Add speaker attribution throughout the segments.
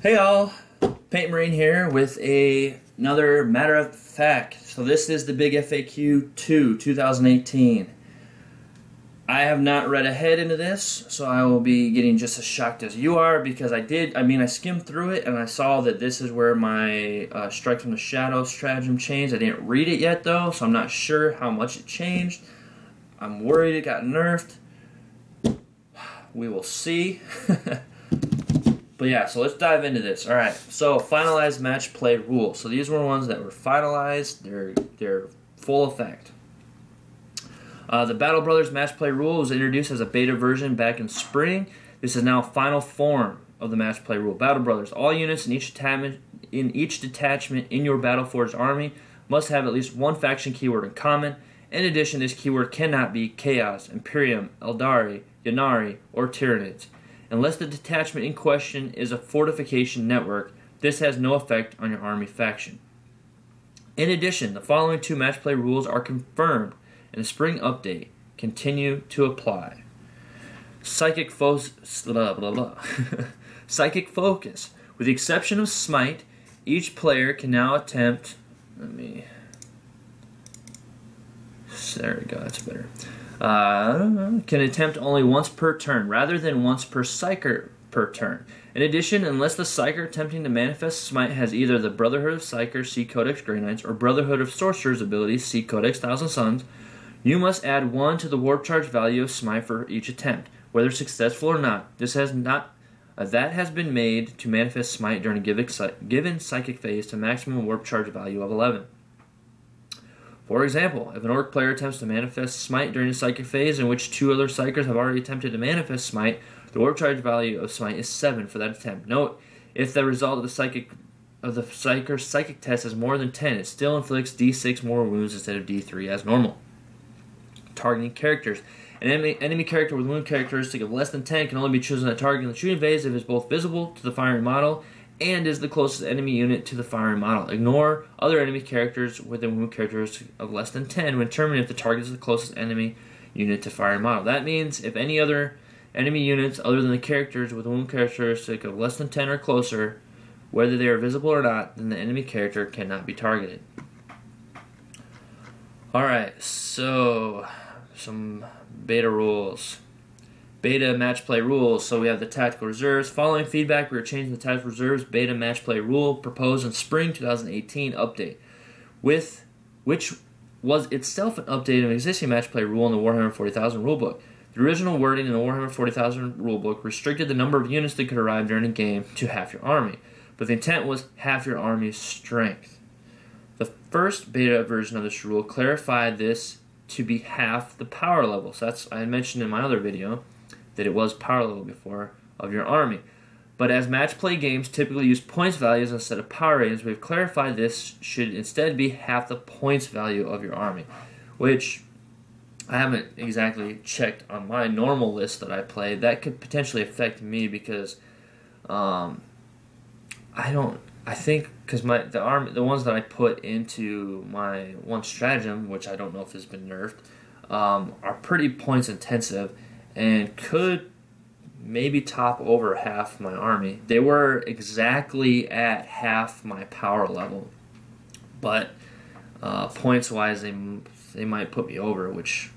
Speaker 1: Hey all, Paint Marine here with another matter of fact. So this is the Big FAQ 2 2018. I have not read ahead into this, so I will be getting just as shocked as you are because I skimmed through it and I saw that this is where my Strike from the Shadow stratagem changed. I didn't read it yet though, so I'm not sure how much it changed. I'm worried it got nerfed. We will see. But yeah, so let's dive into this. All right, so finalized match play rules. So these were ones that were finalized. They're full effect. The Battle Brothers match play rule was introduced as a beta version back in spring. This is now final form of the match play rule. Battle Brothers: all units in each detachment in your Battleforged army must have at least one faction keyword in common. In addition, this keyword cannot be Chaos, Imperium, Eldari, Ynnari, or Tyranids. Unless the detachment in question is a fortification network, this has no effect on your army faction. In addition, the following two match play rules are confirmed in the spring update. Continue to apply. Psychic Focus. Psychic Focus. With the exception of Smite, each player can now attempt... There we go, that's better. Can attempt only once per turn, rather than once per Psyker per turn. In addition, unless the Psyker attempting to manifest Smite has either the Brotherhood of Psykers, see Codex Grey Knights, or Brotherhood of Sorcerers abilities, see Codex Thousand Suns, you must add 1 to the warp charge value of Smite for each attempt, whether successful or not. That has been made to manifest Smite during a given Psychic phase to maximum warp charge value of 11. For example, if an Orc player attempts to manifest Smite during a Psychic phase in which 2 other Psykers have already attempted to manifest Smite, the warp charge value of Smite is 7 for that attempt. Note, if the result of the Psyker's Psychic test is more than 10, it still inflicts D6 more wounds instead of D3 as normal. Targeting characters. An enemy character with wound characteristic of less than 10 can only be chosen to target in the shooting phase if it is both visible to the firing model and is the closest enemy unit to the firing model. Ignore other enemy characters with a wound characteristic of less than 10 when determining if the target is the closest enemy unit to firing model. That means if any other enemy units other than the characters with a wound characteristic of less than 10 or closer, whether they are visible or not, then the enemy character cannot be targeted. Alright, so some beta rules. Beta match play rules. So we have the tactical reserves. Following feedback, we are changing the tactical reserves beta match play rule proposed in spring 2018 update, which was itself an update of an existing match play rule in the Warhammer 40,000 rulebook. The original wording in the Warhammer 40,000 rulebook restricted the number of units that could arrive during a game to half your army, but the intent was half your army's strength. The first beta version of this rule clarified this to be half the power level. So that's, I had mentioned in my other video that it was power level before of your army. But as match play games typically use points values instead of power ratings, we've clarified this should instead be half the points value of your army, which I haven't exactly checked on my normal list that I play. That could potentially affect me because I think because the ones that I put into my one stratagem, which I don't know if has been nerfed, are pretty points intensive and could maybe top over half my army. They were exactly at half my power level, but points wise they might put me over, which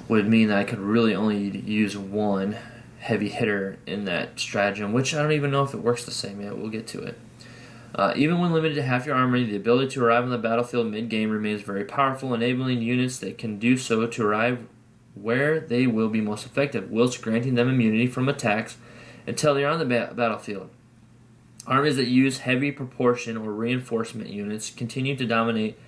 Speaker 1: would mean that I could really only use one heavy hitter in that stratagem, which I don't even know if it works the same yet. We'll get to it. Even when limited to half your army, the ability to arrive on the battlefield mid-game remains very powerful, enabling units that can do so to arrive where they will be most effective, whilst granting them immunity from attacks until they are on the battlefield. Armies that use heavy proportion or reinforcement units continue to dominate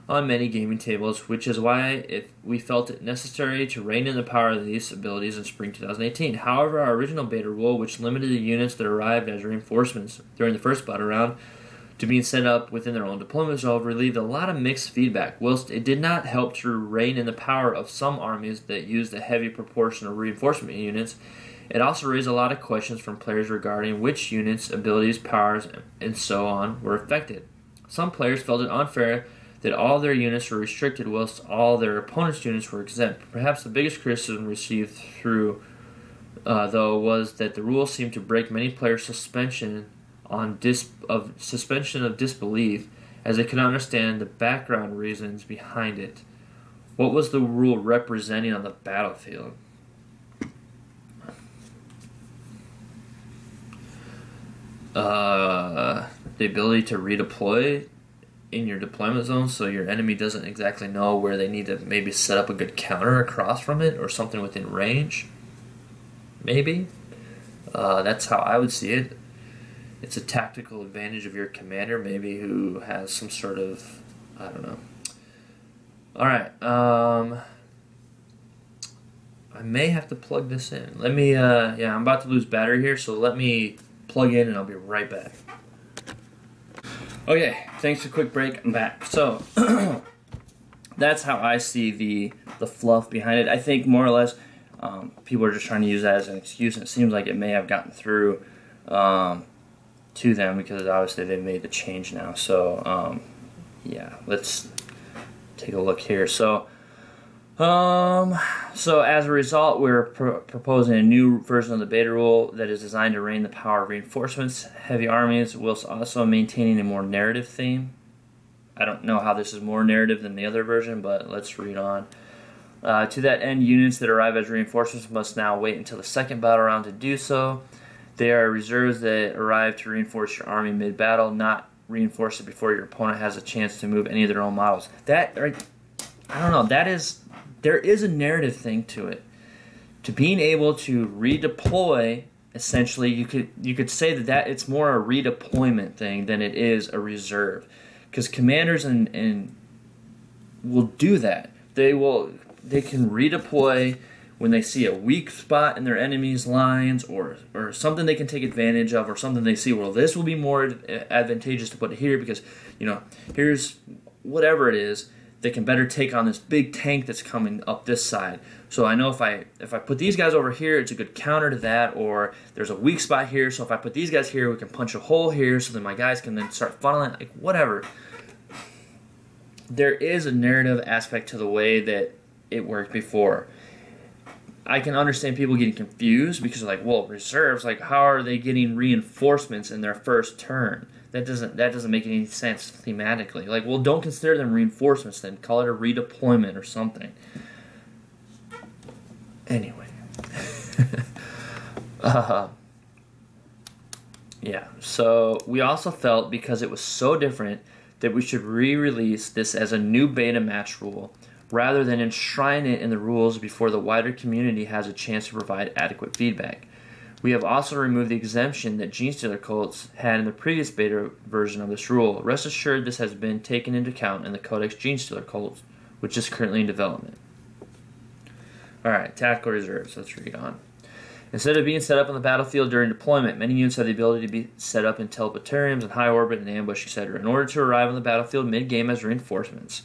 Speaker 1: on many gaming tables, which is why we felt it necessary to rein in the power of these abilities in spring 2018. However, our original beta rule, which limited the units that arrived as reinforcements during the first battle round to being set up within their own deployment zone, relieved a lot of mixed feedback. Whilst it did not help to rein in the power of some armies that used a heavy proportion of reinforcement units, it also raised a lot of questions from players regarding which units, abilities, powers, and so on were affected. Some players felt it unfair that all their units were restricted whilst all their opponents' units were exempt. Perhaps the biggest criticism received through though, was that the rule seemed to break many players' suspension of disbelief, as they could understand the background reasons behind it. What was the rule representing on the battlefield? The ability to redeploy in your deployment zone so your enemy doesn't exactly know where they need to maybe set up a good counter across from it or something within range. Maybe. That's how I would see it. It's a tactical advantage of your commander, maybe, who has some sort of, I don't know. Alright, I may have to plug this in. Let me, yeah, I'm about to lose battery here, so let me plug in and I'll be right back. Okay, thanks for a quick break, I'm back. So, that's how I see the fluff behind it. I think more or less people are just trying to use that as an excuse, and it seems like it may have gotten through to them because obviously they've made the change now. So, yeah, let's take a look here. So as a result, we're proposing a new version of the beta rule that is designed to rein the power of reinforcements, heavy armies, whilst also maintaining a more narrative theme. I don't know how this is more narrative than the other version, but let's read on. To that end, units that arrive as reinforcements must now wait until the second battle round to do so. They are reserves that arrive to reinforce your army mid-battle, not reinforce it before your opponent has a chance to move any of their own models. That, I don't know, there is a narrative thing to it. To being able to redeploy, essentially, you could say that it's more a redeployment thing than it is a reserve. Because commanders and will do that. They can redeploy when they see a weak spot in their enemy's lines or something they can take advantage of, or something they see, well, this will be more advantageous to put here because, here's whatever it is that can better take on this big tank that's coming up this side. So I know if I put these guys over here, it's a good counter to that, or there's a weak spot here, so if I put these guys here, we can punch a hole here so that my guys can then start funneling, like whatever. There is a narrative aspect to the way that it worked before. I can understand people getting confused because they're like, well, reserves, like how are they getting reinforcements in their first turn? That doesn't make any sense thematically. Like, well, don't consider them reinforcements then. Call it a redeployment or something. Anyway. Yeah, so we also felt because it was so different that we should re-release this as a new beta match rule rather than enshrine it in the rules before the wider community has a chance to provide adequate feedback. We have also removed the exemption that Genestealer cults had in the previous beta version of this rule. Rest assured this has been taken into account in the Codex Genestealer cults, which is currently in development. Alright, tactical reserves. Let's read on. Instead of being set up on the battlefield during deployment, many units have the ability to be set up in teleportariums and high orbit and ambush, etc. in order to arrive on the battlefield mid-game as reinforcements.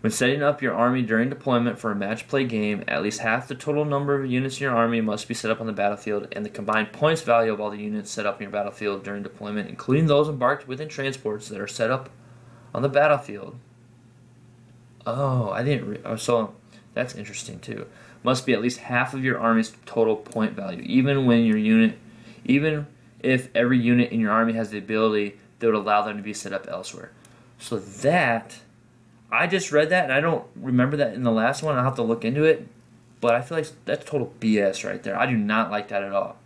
Speaker 1: When setting up your army during deployment for a match play game, at least half the total number of units in your army must be set up on the battlefield, and the combined points value of all the units set up in your battlefield during deployment, including those embarked within transports that are set up on the battlefield. Oh, I didn't. So that's interesting too. Must be at least half of your army's total point value, even if every unit in your army has the ability that would allow them to be set up elsewhere. So that. I just read that, and I don't remember that in the last one. I'll have to look into it, but I feel like that's total BS right there. I do not like that at all.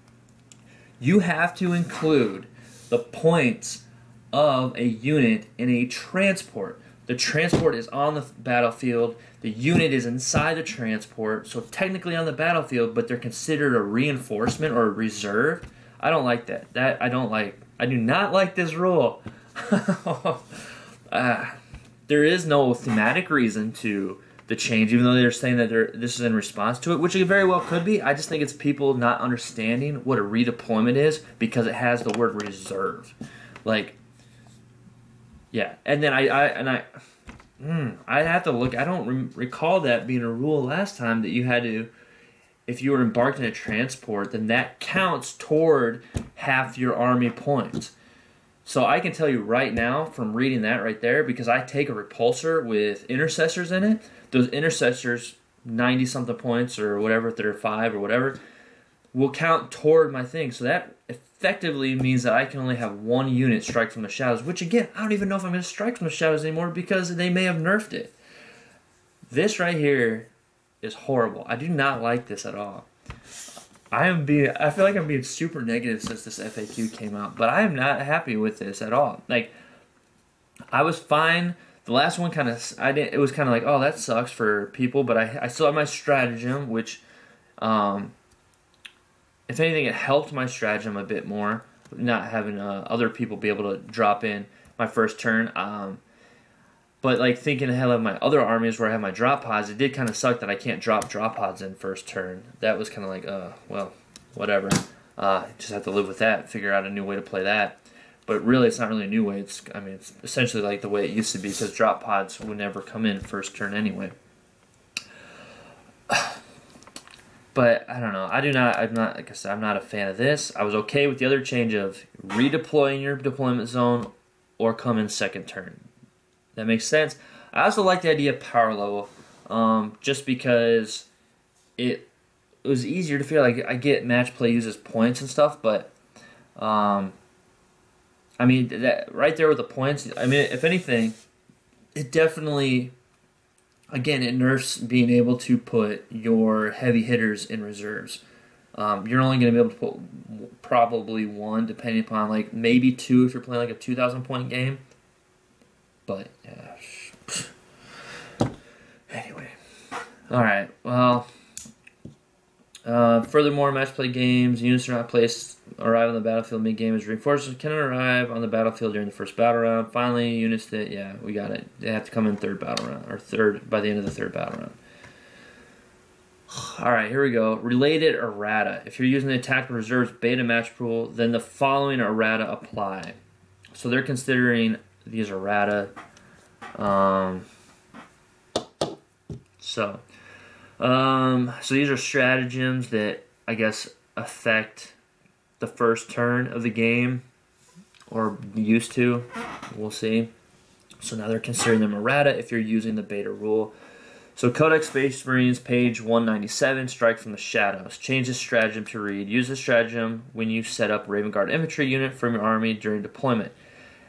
Speaker 1: You have to include the points of a unit in a transport. The transport is on the battlefield. The unit is inside the transport, so technically on the battlefield, but they're considered a reinforcement or a reserve. I don't like that. I do not like this rule. There is no thematic reason to the change, even though they're saying that this is in response to it, which it very well could be. I just think it's people not understanding what a redeployment is because it has the word reserve. Like, yeah. And then I have to look. I don't recall that being a rule last time that you had to, if you were embarked in a transport, then that counts toward half your army points. So I can tell you right now from reading that right there, because I take a repulsor with intercessors in it, those intercessors, 90-something points or whatever, if they're 5 or whatever, will count toward my thing. So that effectively means that I can only have one unit strike from the shadows, which again, I don't even know if I'm going to strike from the shadows anymore because they may have nerfed it. This right here is horrible. I do not like this at all. I feel like I'm being super negative since this FAQ came out, but I am not happy with this at all. Like, I was fine. The last one it was kind of like, oh, that sucks for people, but I still have my stratagem, which, if anything, it helped my stratagem a bit more, not having other people be able to drop in my first turn. But like thinking ahead of my other armies where I have my drop pods, it did kind of suck that I can't drop pods in first turn. That was kind of like, well, whatever. Just have to live with that, figure out a new way to play that. But really, it's not really a new way. It's essentially like the way it used to be because drop pods would never come in first turn anyway. But I don't know. Like I said, I'm not a fan of this. I was okay with the other change of redeploying your deployment zone or come in second turn. That makes sense. I also like the idea of power level, just because it was easier to feel like I get match play uses points and stuff, but I mean that right there with the points. I mean, if anything, it definitely, again, it nerfs being able to put your heavy hitters in reserves. You're only going to be able to put probably one, depending upon like maybe two if you're playing like a 2,000 point game. But, anyway. Alright, well, furthermore, match play games, units are not placed, arrive on the battlefield mid-game as reinforcements cannot arrive on the battlefield during the first battle round. Finally, units that, yeah, we got it. They have to come in third battle round, or third, by the end of the third battle round. Alright, here we go. Related errata. If you're using the attack reserves beta match pool, then the following errata apply. So they're considering these errata. So these are stratagems that I guess affect the first turn of the game, or used to. We'll see. So now they're considering them errata if you're using the beta rule. So Codex Space Marines, page 197, strike from the shadows. Change the stratagem to read. Use the stratagem when you set up Raven Guard infantry unit from your army during deployment.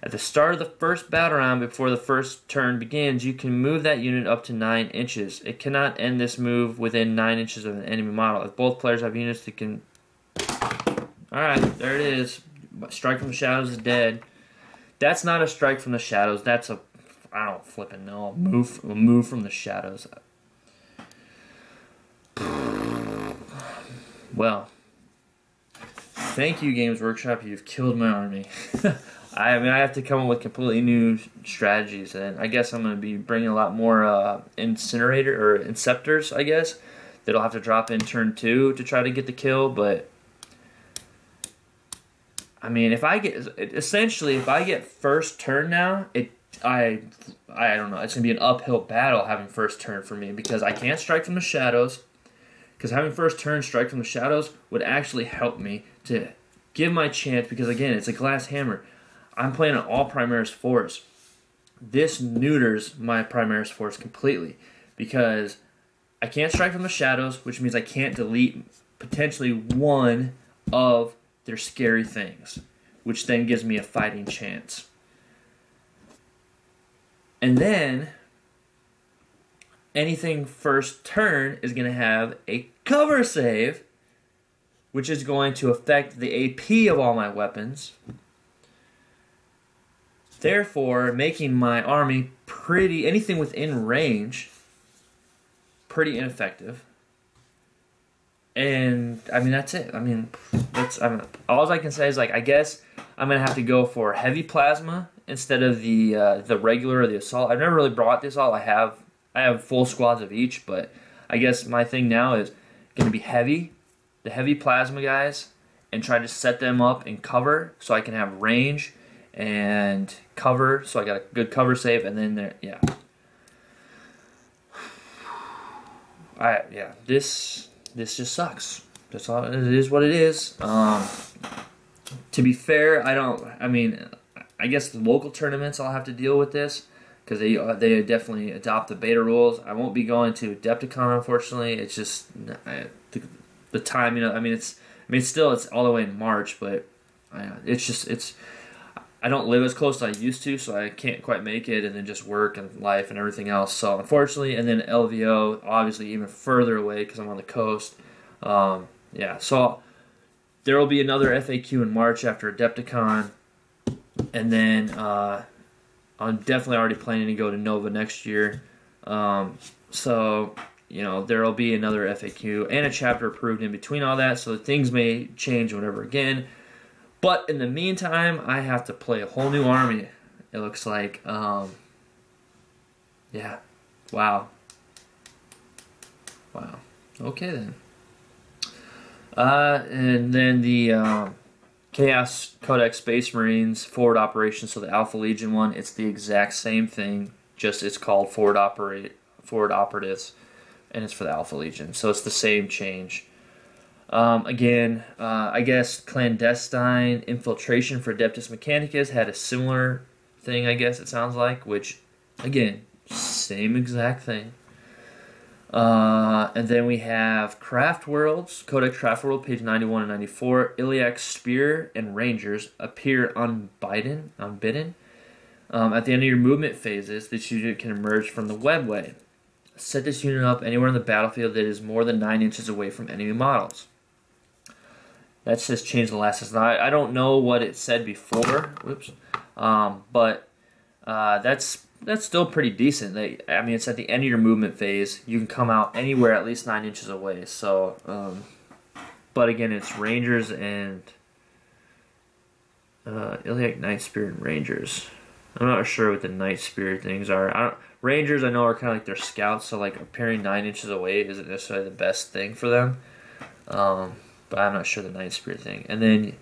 Speaker 1: At the start of the first battle round, before the first turn begins, you can move that unit up to 9 inches. It cannot end this move within 9 inches of an enemy model. If both players have units that can... Alright, there it is. Strike from the shadows is dead. That's not a strike from the shadows. That's a... I don't flipping know. A move from the shadows. Well, thank you, Games Workshop. You've killed my army. I have to come up with completely new strategies, and I guess I'm going to be bringing a lot more incinerator or inceptors, I guess, that'll have to drop in turn 2 to try to get the kill. But I mean, if I get first turn now, I don't know, it's going to be an uphill battle having first turn for me because I can't strike from the shadows. Because having first turn strike from the shadows would actually help me to give my chance, because again, it's a glass hammer. I'm playing an all Primaris force. This neuters my Primaris force completely because I can't strike from the shadows, which means I can't delete potentially one of their scary things, which then gives me a fighting chance. And then anything first turn is going to have a cover save, which is going to affect the AP of all my weapons. Therefore, making my army anything within range, pretty ineffective. And, I mean, that's it. I mean, all I can say is, like, I guess I'm going to have to go for heavy plasma instead of the regular or the assault. I've never really brought the assault. I have full squads of each, but I guess my thing now is going to be the heavy plasma guys, and try to set them up in cover so I can have range and cover, so I got a good cover save, and then there, yeah. This just sucks. That's all. It is what it is. To be fair, I guess the local tournaments I'll have to deal with this because they definitely adopt the beta rules. I won't be going to Adepticon, unfortunately. It's just the time, I mean, it's mean, still, it's all the way in March, but I don't live as close as I used to, so I can't quite make it, and then just work and life and everything else. So unfortunately, and then LVO, obviously even further away because I'm on the coast. Yeah, so there will be another FAQ in March after Adepticon, and then I'm definitely already planning to go to Nova next year. So, you know, there will be another FAQ and a chapter approved in between all that, so things may change whatever again. But in the meantime, I have to play a whole new army, it looks like. Yeah. Wow. Wow. Okay, then. And then the Chaos Codex Space Marines forward operations, so the Alpha Legion one, it's the exact same thing, just it's called forward operatives, and it's for the Alpha Legion, so it's the same change. Again, I guess clandestine infiltration for Adeptus Mechanicus had a similar thing, I guess it sounds like, which, again, same exact thing. And then we have Craft Worlds, Codex Craft World, page 91 and 94. Iliac Spear and Rangers appear unbidden. At the end of your movement phases, this unit can emerge from the webway. Set this unit up anywhere on the battlefield that is more than 9 inches away from enemy models. That says change the last system. I don't know what it said before. Whoops. But that's still pretty decent. I mean, it's at the end of your movement phase. You can come out anywhere at least 9 inches away. So, but again, it's Rangers and Iliac Night Spirit and Rangers. I'm not sure what the Night Spirit things are. Rangers, I know, are kind of like their scouts, so like appearing 9 inches away isn't necessarily the best thing for them. But I'm not sure the Night Spirit thing. And then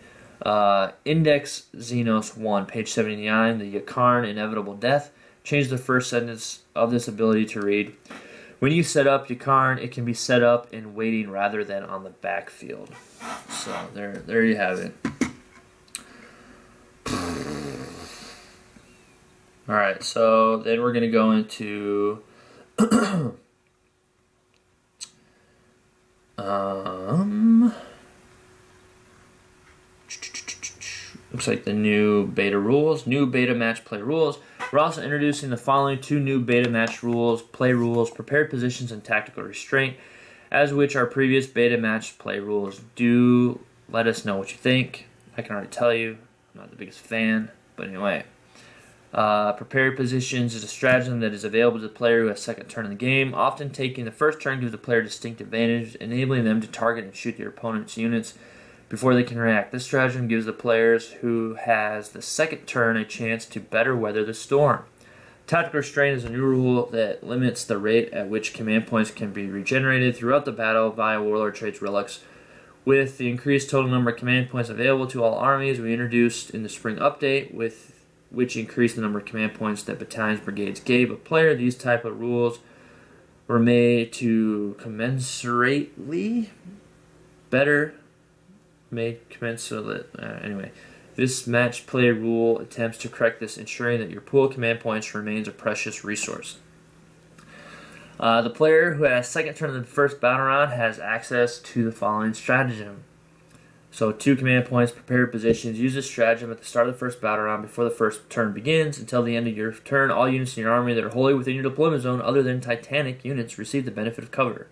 Speaker 1: Index Xenos 1, page 79, the Yakarn Inevitable Death. Change the first sentence of this ability to read, when you set up Yakarn, it can be set up in waiting rather than on the backfield. So there you have it. Alright, so then we're going to go into looks like the new beta rules, new beta match play rules. We're also introducing the following 2 new beta match rules, play rules, prepared positions, and tactical restraint, as which our previous beta match play rules. Do let us know what you think. I can already tell you, I'm not the biggest fan, but anyway. Prepared positions is a stratagem that is available to the player who has second turn in the game. Often taking the first turn gives the player distinct advantage, enabling them to target and shoot their opponent's units before they can react. This stratagem gives the players who has the second turn a chance to better weather the storm. Tactical Restraint is a new rule that limits the rate at which command points can be regenerated throughout the battle via Warlord Traits Relics. With the increased total number of command points available to all armies, we introduced in the spring update, which increased the number of command points that battalions, brigades gave a player. These type of rules were made to commensurately better made commensurate. Anyway, this match play rule attempts to correct this, ensuring that your pool of command points remains a precious resource. The player who has second turn in the first battle round has access to the following stratagem. So 2 command points, prepared positions. Use this stratagem at the start of the first battle round before the first turn begins. Until the end of your turn, all units in your army that are wholly within your deployment zone other than Titanic units receive the benefit of cover,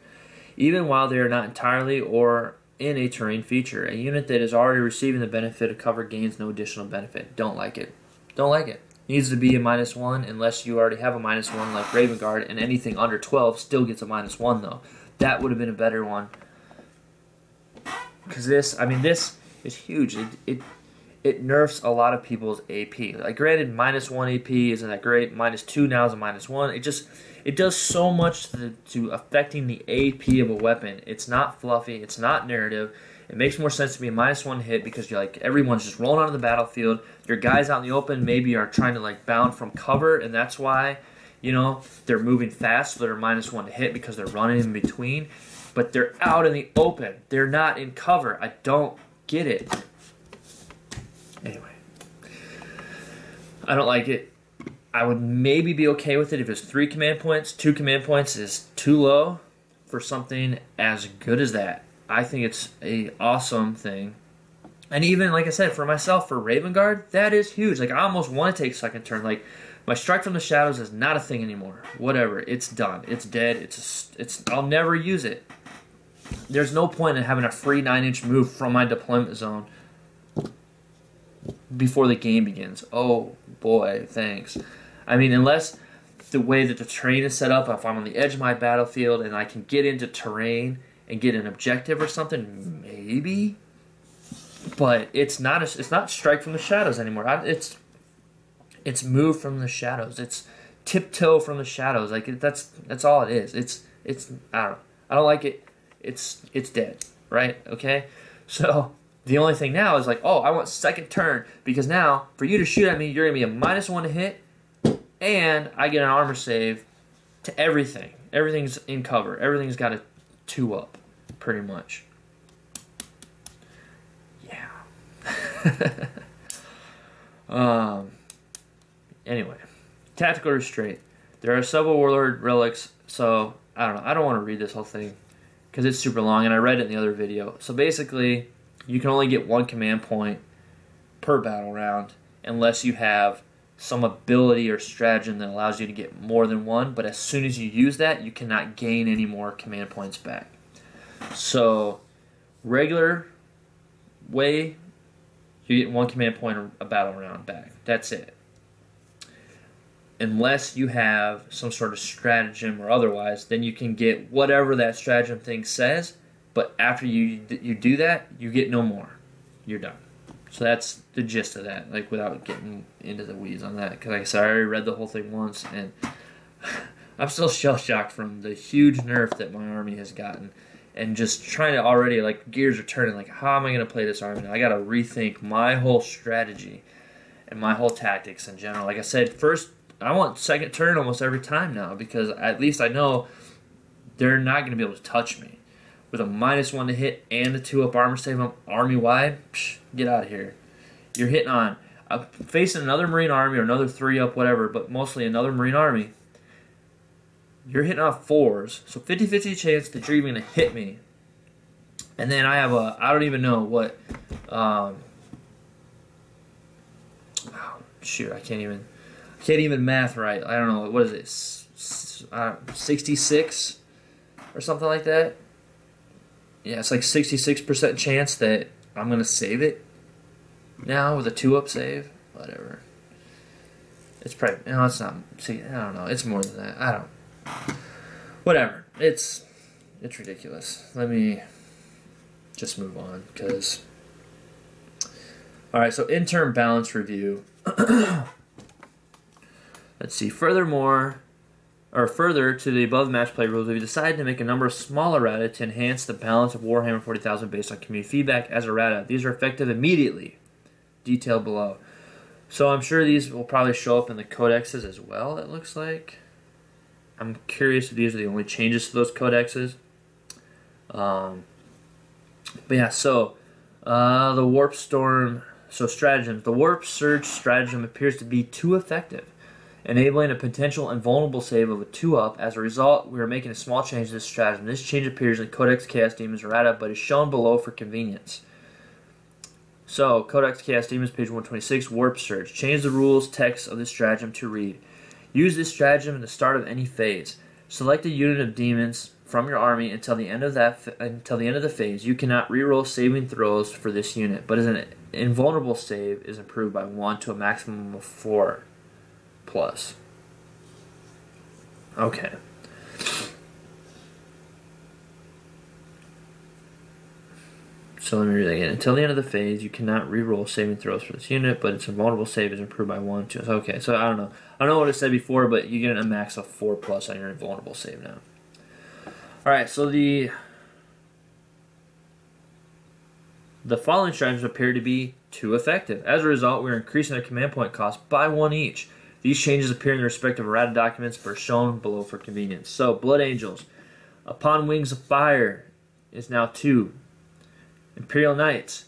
Speaker 1: even while they are not entirely or in a terrain feature. A unit that is already receiving the benefit of cover gains no additional benefit. Don't like it. Don't like it. Needs to be a -1 unless you already have a -1 like Raven Guard, and anything under 12 still gets a -1 though. That would have been a better one. Because this is huge. It nerfs a lot of people's AP. Like, granted, -1 AP isn't that great. -2 now is a -1. It does so much to affecting the AP of a weapon. It's not fluffy. It's not narrative. It makes more sense to be a -1 hit because you're like everyone's just rolling onto the battlefield. Your guys out in the open maybe are trying to like bound from cover, and that's why, you know, they're moving fast, so they're -1 to hit because they're running in between. But they're out in the open. They're not in cover. I don't get it. Anyway, I don't like it. I would maybe be okay with it if it's 3 command points. 2 command points is too low for something as good as that. I think it's a awesome thing. And even, like I said, for myself, for Raven Guard, that is huge. Like, I almost want to take second turn. Like, my Strike from the Shadows is not a thing anymore. Whatever. It's done. It's dead. I'll never use it. There's no point in having a free 9-inch move from my deployment zone before the game begins. Oh, boy, thanks. I mean, unless the way that the terrain is set up, if I'm on the edge of my battlefield and I can get into terrain and get an objective or something, maybe. But it's not Strike from the Shadows anymore. It's move from the shadows. It's tiptoe from the shadows. Like that's all it is. It's I don't know. I don't like it. It's dead. Right? Okay. So the only thing now is like, oh, I want second turn because now for you to shoot at me, you're gonna be a -1 to hit, and I get an armor save to everything. Everything's in cover. Everything's got a 2-up, pretty much. Anyway, Tactical Restraint. There are several Warlord relics, so I don't know. I don't want to read this whole thing because it's super long, and I read it in the other video. So basically, you can only get 1 command point per battle round unless you have some ability or stratagem that allows you to get more than 1, but as soon as you use that, you cannot gain any more command points back. So, regular way, you get 1 command point a battle round back. That's it. Unless you have some sort of stratagem or otherwise, then you can get whatever that stratagem thing says, but after you do that, you get no more. You're done. So that's the gist of that, like without getting into the weeds on that, because like I said, I already read the whole thing once, and I'm still shell-shocked from the huge nerf that my army has gotten. And just trying to already, like, gears are turning, like, how am I going to play this army now? I got to rethink my whole strategy and my whole tactics in general. Like I said, first, I want second turn almost every time now because at least I know they're not going to be able to touch me. With a -1 to hit and a 2-up armor save army-wide, get out of here. You're hitting on, facing another Marine army or another 3-up, whatever, but mostly another Marine army. You're hitting off 4s, so 50-50 chance that you're even going to hit me. And then I have I don't even know what, shoot, I can't even math right. I don't know, what is it, 66 or something like that? Yeah, it's like 66% chance that I'm going to save it now with a 2-up save. Whatever. It's probably, no, it's not, see, I don't know, it's more than that. I don't. Whatever. It's ridiculous. Let me just move on because. All right. So interim balance review. Let's see. Further to the above match play rules, we've decided to make a number of smaller errata to enhance the balance of Warhammer 40,000 based on community feedback as errata. These are effective immediately. Detailed below. So I'm sure these will probably show up in the codexes as well. It looks like. I'm curious if these are the only changes to those codexes. But yeah, so the Warp Storm, so stratagems. The Warp Surge stratagem appears to be too effective, enabling a potential invulnerable save of a 2-up. As a result, we are making a small change to this stratagem. This change appears in Codex Chaos Demons errata, but is shown below for convenience. So, Codex Chaos Demons, page 126, Warp Surge. Change the rules text of this stratagem to read. Use this stratagem at the start of any phase. Select a unit of demons from your army until the end of the phase. You cannot reroll saving throws for this unit, but as an invulnerable save is improved by 1 to a maximum of 4+. Okay. So let me read that again. Until the end of the phase, you cannot reroll saving throws for this unit, but its invulnerable save is improved by 1 to. Okay, so I don't know. I don't know what it said before, but you get a max of 4+ on your invulnerable save now. Alright, so the following stratagems appear to be too effective. As a result, we are increasing their command point cost by 1 each. These changes appear in the respective errata documents but are shown below for convenience. So, Blood Angels. Upon Wings of Fire is now 2. Imperial Knights.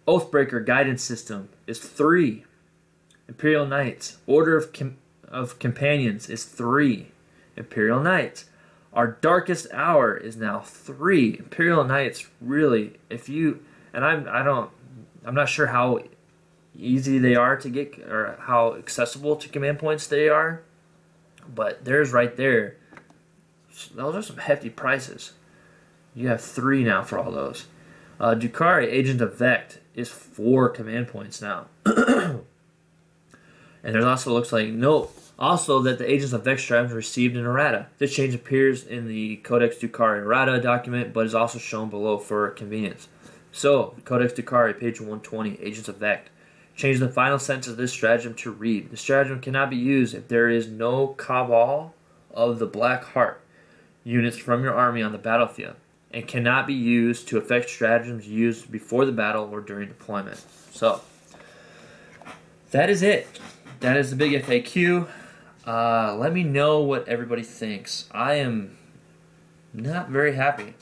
Speaker 1: Oathbreaker Guidance System is 3. Imperial Knights. Order of Companions is 3. Imperial Knights. Our darkest hour is now 3. Imperial Knights, really, if you, and I'm not sure how easy they are to get or how accessible to command points they are, but there's right there. Those are some hefty prices. You have 3 now for all those. Dukari, Agent of Vect, is 4 command points now. And there's also looks like also that the Agents of Vect stratagems received an errata. This change appears in the Codex Dukari errata document, but is also shown below for convenience. So, Codex Dukari, page 120, Agents of Vect. Change the final sentence of this stratagem to read: the stratagem cannot be used if there is no Cabal of the Black Heart units from your army on the battlefield, and cannot be used to affect stratagems used before the battle or during deployment. So, that is it. That is the big FAQ. Let me know what everybody thinks. I am not very happy.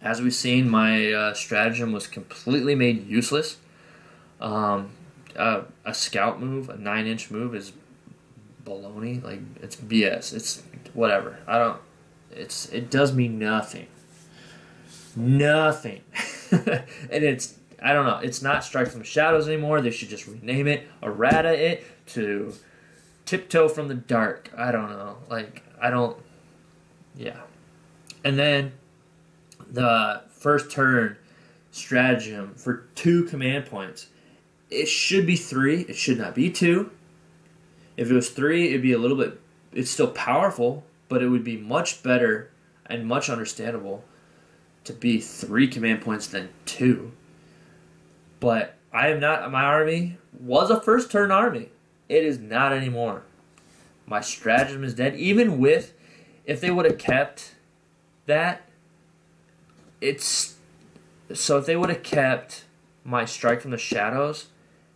Speaker 1: As we've seen, my stratagem was completely made useless. A scout move, a 9-inch move, is baloney. Like, it's BS. It's whatever. It does me nothing. Nothing. And I don't know. It's not Strike from the Shadows anymore. They should just rename it, errata it, to Tiptoe from the Dark. I don't know. Yeah. And then the first turn stratagem for 2 command points. It should be 3. It should not be 2. If it was 3, it'd be a little bit... It's still powerful, but it would be much better and much understandable to be 3 command points than 2. But I am not... My army was a first turn army. It is not anymore. My stratagem is dead. Even with... If they would have kept that... So if they would have kept my Strike from the Shadows,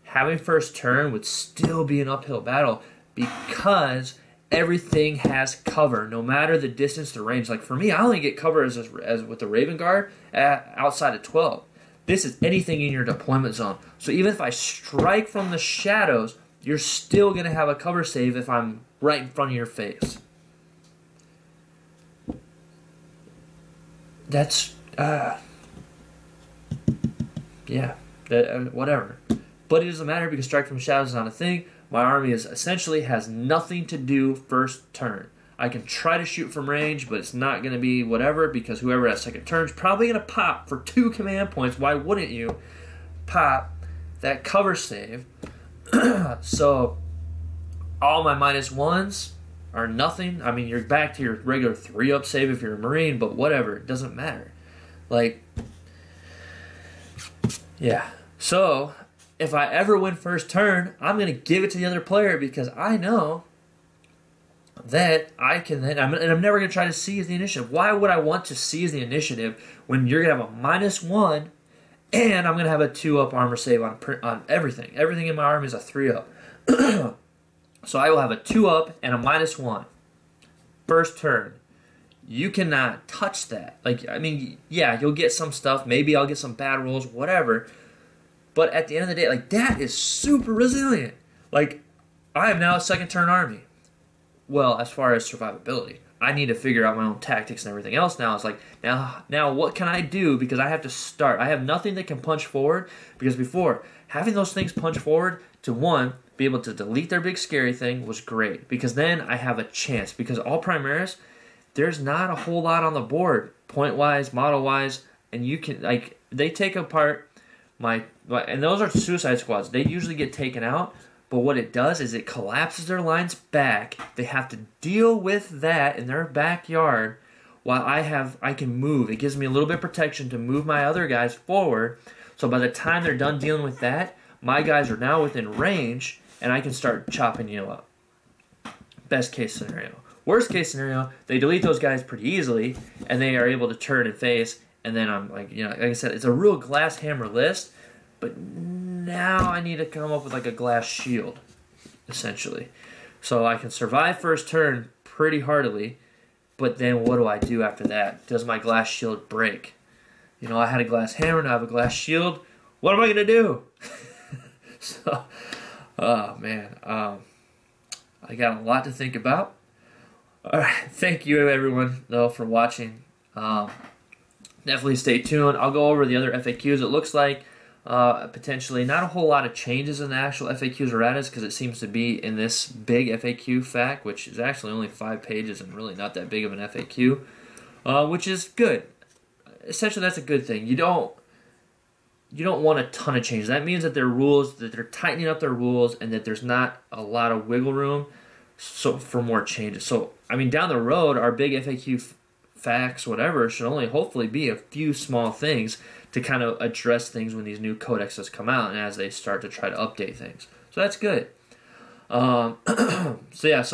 Speaker 1: having first turn would still be an uphill battle because everything has cover, no matter the distance to range. Like for me, I only get cover as with the Raven Guard outside of 12. This is anything in your deployment zone. So even if I strike from the shadows, you're still going to have a cover save if I'm right in front of your face. That's, yeah, whatever. But it doesn't matter because strike from shadows is not a thing. My army essentially has nothing to do first turn. I can try to shoot from range, but it's not going to be whatever because whoever has second turn is probably going to pop for 2 command points. Why wouldn't you pop that cover save? So all my -1s are nothing. I mean, you're back to your regular 3-up save if you're a Marine, but whatever. It doesn't matter. Like, yeah. So if I ever win first turn, I'm going to give it to the other player because I know that I can then, and I'm never going to try to seize the initiative. Why would I want to seize the initiative when you're going to have a -1 and I'm going to have a 2-up armor save on everything? Everything in my army is a 3-up. So I will have a 2-up and a -1. First turn. You cannot touch that. Like, I mean, yeah, you'll get some stuff. Maybe I'll get some bad rolls, whatever. But at the end of the day, like, that is super resilient. Like, I am now a second turn army. Well, as far as survivability, I need to figure out my own tactics and everything else now. It's like, now what can I do? Because I have to start. I have nothing that can punch forward. Because before, having those things punch forward to, one, be able to delete their big scary thing was great. Because then I have a chance. Because all Primaris, there's not a whole lot on the board, point-wise, model-wise. And you can, like, they take apart and those are suicide squads. They usually get taken out. But what it does is it collapses their lines back. They have to deal with that in their backyard while I can move. It gives me a little bit of protection to move my other guys forward. So by the time they're done dealing with that, my guys are now within range and I can start chopping you up. Best case scenario. Worst case scenario, they delete those guys pretty easily and they are able to turn and face. And then I'm like, like I said, it's a real glass hammer list. But now I need to come up with like a glass shield, essentially. So I can survive first turn pretty heartily, but then what do I do after that? Does my glass shield break? I had a glass hammer, now I have a glass shield. What am I going to do? Oh man. I got a lot to think about. All right, thank you everyone though for watching. Definitely stay tuned. I'll go over the other FAQs. It looks like potentially not a whole lot of changes in the actual FAQs erratas because it seems to be in this big FAQ fact, which is actually only 5 pages and really not that big of an FAQ, which is good. Essentially, that's a good thing. You don't want a ton of changes. That means that their rules, that they're tightening up their rules, and that there's not a lot of wiggle room for more changes. So, I mean, down the road, our big FAQ facts, whatever, should only hopefully be a few small things to kind of address things when these new codexes come out and as they start to try to update things. So that's good. So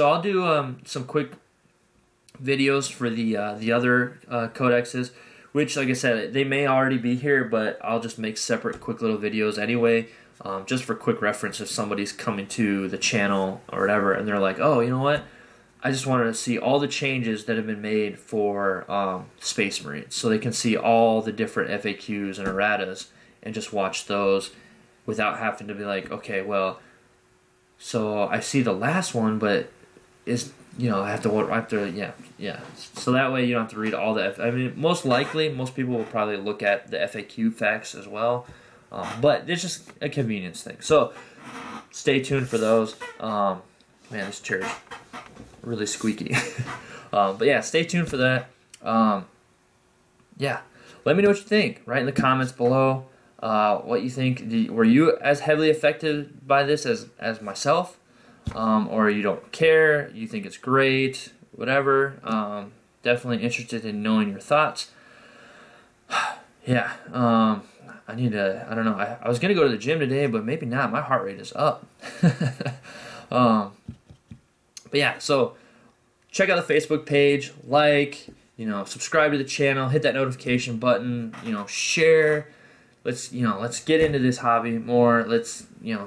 Speaker 1: I'll do some quick videos for the other codexes, which, like I said, they may already be here, but I'll just make separate quick little videos anyway, just for quick reference if somebody's coming to the channel or whatever and they're like, oh, you know what? I just wanted to see all the changes that have been made for Space Marines, so they can see all the different FAQs and erratas and just watch those without having to be like, okay, well, so I see the last one, but I have to, yeah. So that way you don't have to read all the, I mean, most likely, most people will probably look at the FAQ facts as well, but it's just a convenience thing. So stay tuned for those. Man, this chair's really squeaky. But yeah, stay tuned for that. Yeah, let me know what you think. Write in the comments below what you think. Were you as heavily affected by this as myself? Or you don't care, you think it's great, whatever. Definitely interested in knowing your thoughts. Yeah, I need to, I don't know, I was going to go to the gym today, but maybe not. My heart rate is up. But yeah, so check out the Facebook page, subscribe to the channel, hit that notification button, share. Let's get into this hobby more. Let's,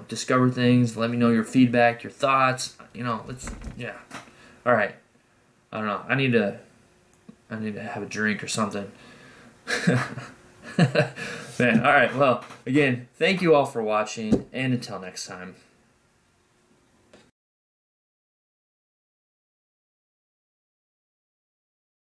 Speaker 1: discover things. Let me know your feedback, your thoughts. All right. I don't know. I need to have a drink or something. Man, all right. Well, again, thank you all for watching, and until next time.